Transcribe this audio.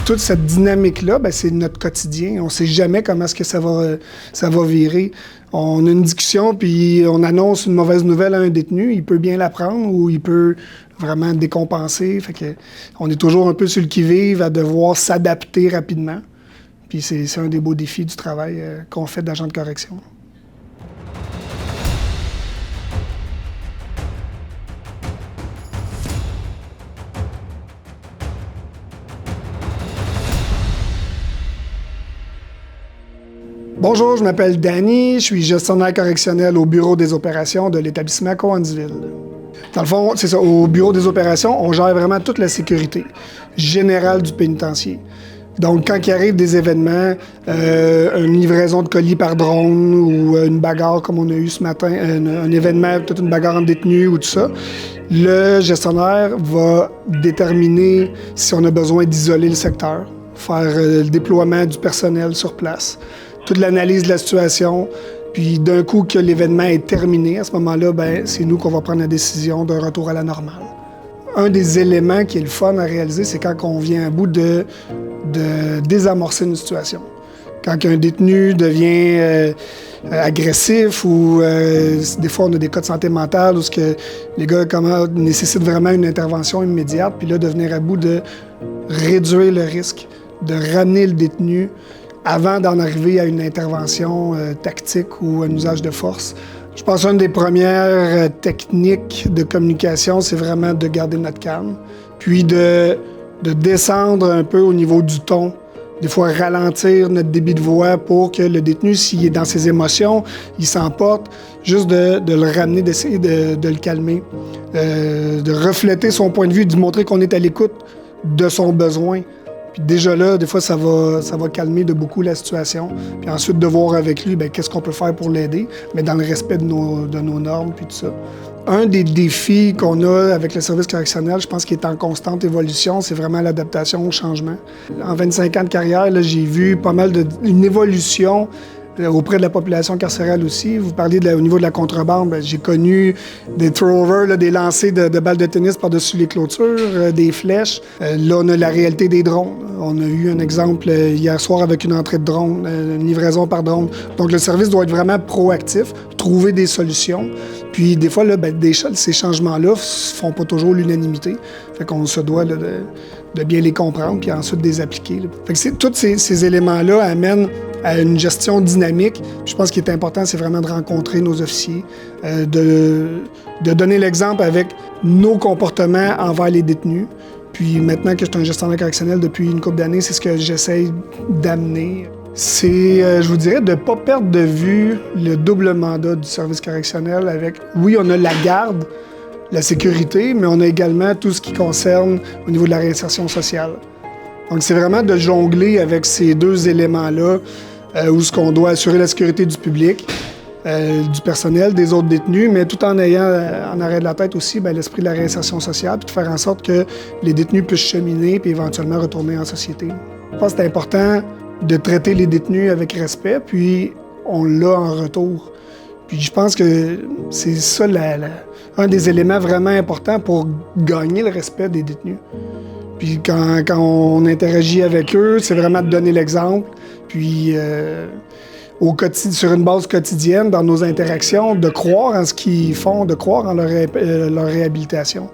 Toute cette dynamique-là, ben, c'est notre quotidien. On ne sait jamais comment est-ce que ça va virer. On a une discussion, puis on annonce une mauvaise nouvelle à un détenu. Il peut bien la prendre ou il peut vraiment décompenser. Fait que on est toujours un peu sur le qui-vive à devoir s'adapter rapidement. Puis c'est un des beaux défis du travail qu'on fait d'agent de correction. Bonjour, je m'appelle Danny, je suis gestionnaire correctionnel au bureau des opérations de l'établissement Cowansville. Dans le fond, c'est ça, au bureau des opérations, on gère vraiment toute la sécurité générale du pénitencier. Donc, quand il arrive des événements, une livraison de colis par drone ou une bagarre comme on a eu ce matin, un événement, peut-être une bagarre en détenu ou tout ça, le gestionnaire va déterminer si on a besoin d'isoler le secteur, faire le déploiement du personnel sur place, toute l'analyse de la situation, puis d'un coup que l'événement est terminé, à ce moment-là, ben, c'est nous qu'on va prendre la décision d'un retour à la normale. Un des éléments qui est le fun à réaliser, c'est quand on vient à bout de désamorcer une situation. Quand un détenu devient agressif ou des fois on a des cas de santé mentale où ce que les gars nécessitent vraiment une intervention immédiate, puis là de venir à bout de réduire le risque, de ramener le détenu avant d'en arriver à une intervention tactique ou un usage de force. Je pense qu'une des premières techniques de communication, c'est vraiment de garder notre calme, puis de descendre un peu au niveau du ton, des fois ralentir notre débit de voix pour que le détenu, s'il est dans ses émotions, il s'emporte, juste de le ramener, d'essayer de le calmer, de refléter son point de vue, de montrer qu'on est à l'écoute de son besoin. Puis déjà là, des fois, ça va calmer de beaucoup la situation. Puis ensuite, de voir avec lui, bien, qu'est-ce qu'on peut faire pour l'aider, mais dans le respect de nos normes, puis tout ça. Un des défis qu'on a avec le service correctionnel, je pense qu'il est en constante évolution, c'est vraiment l'adaptation au changement. En 25 ans de carrière, là, j'ai vu pas mal une évolution auprès de la population carcérale aussi. Vous parliez au niveau de la contrebande, bien, j'ai connu des throwovers, des lancers de balles de tennis par-dessus les clôtures, des flèches. Là, on a la réalité des drones. On a eu un exemple hier soir avec une entrée de drone, une livraison par drone. Donc, le service doit être vraiment proactif, trouver des solutions. Puis, des fois, là, bien, ces changements-là ne font pas toujours l'unanimité. Fait qu'on se doit là, de bien les comprendre, puis ensuite de les appliquer. Là. Fait que tous ces éléments-là amènent à une gestion dynamique. Puis je pense qu'il est important, c'est vraiment de rencontrer nos officiers, de donner l'exemple avec nos comportements envers les détenus. Puis maintenant que je suis un gestionnaire correctionnel depuis une couple d'années, c'est ce que j'essaie d'amener. C'est, je vous dirais, de ne pas perdre de vue le double mandat du service correctionnel avec, oui, on a la garde, la sécurité, mais on a également tout ce qui concerne au niveau de la réinsertion sociale. Donc c'est vraiment de jongler avec ces deux éléments-là, où ce qu'on doit assurer la sécurité du public, du personnel, des autres détenus, mais tout en ayant en arrière de la tête aussi bien, l'esprit de la réinsertion sociale, puis de faire en sorte que les détenus puissent cheminer puis éventuellement retourner en société. Je pense que c'est important de traiter les détenus avec respect, puis on l'a en retour. Puis je pense que c'est ça un des éléments vraiment importants pour gagner le respect des détenus. Puis quand on interagit avec eux, c'est vraiment de donner l'exemple. Puis sur une base quotidienne, dans nos interactions, de croire en ce qu'ils font, de croire en leur réhabilitation.